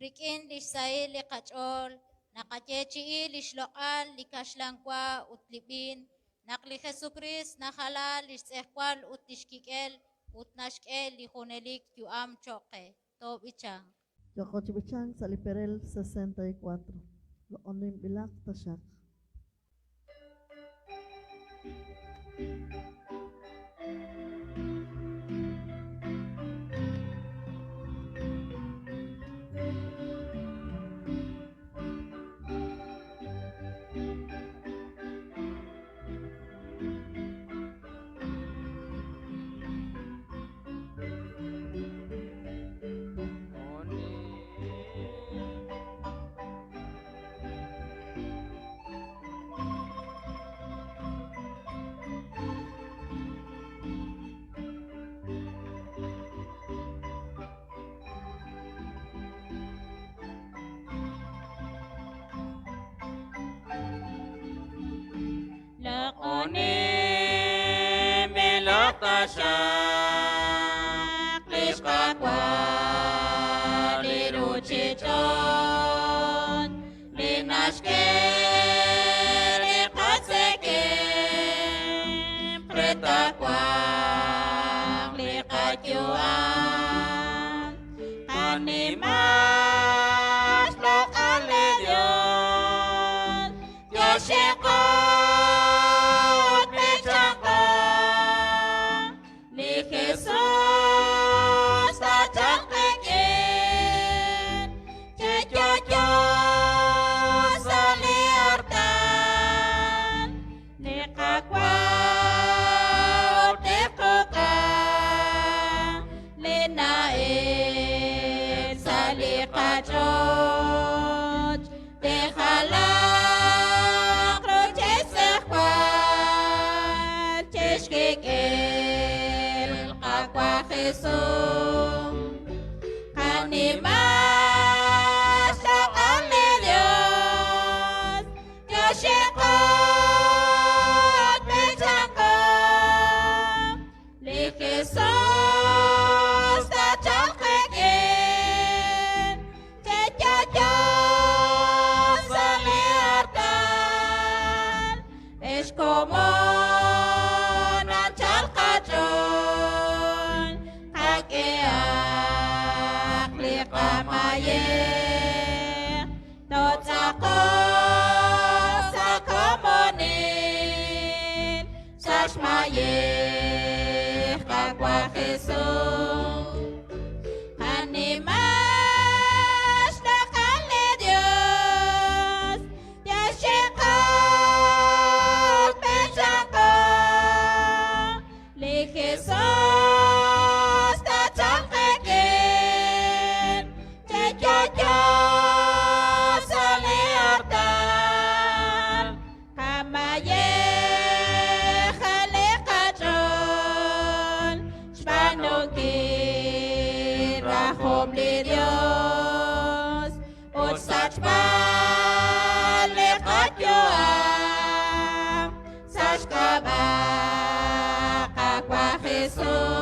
Rikin lisay likachol, nakachechi lishloal likashlankwa utlipin, nakli Jesucrist nakala lisehkwal utlishkikel, utnashkel lijonelik yuam choque, tob ichang. Yocochibichang Saliperel 64. Lo onim bilak tasyak. Lakoni melakasha Klishka kwa liruchichon Linashke likaseke Preta kwa likakyuan Kanimas lo aledion Yoshiko Jesus datang again, Jejojo saliarkan, nikakwau dekukan, linain salikajoj, dehalang rujesekwan, jeshkikin. Jesús, animas tocarle Dios, Dios llegó, me sacó, le Jesús da choquequín, te yo saliardan, es como Maye, Totsako sa komonin, Sashmaye, Kagwa Jesus, Animas nakale Dios, Yashekot Bechako, Li Jesus, Tatang Dios saliarkan, kamaye halikajon, shpanugir rahom li Dios, utsach balikat yuam, sashkaba kakwa Jesus.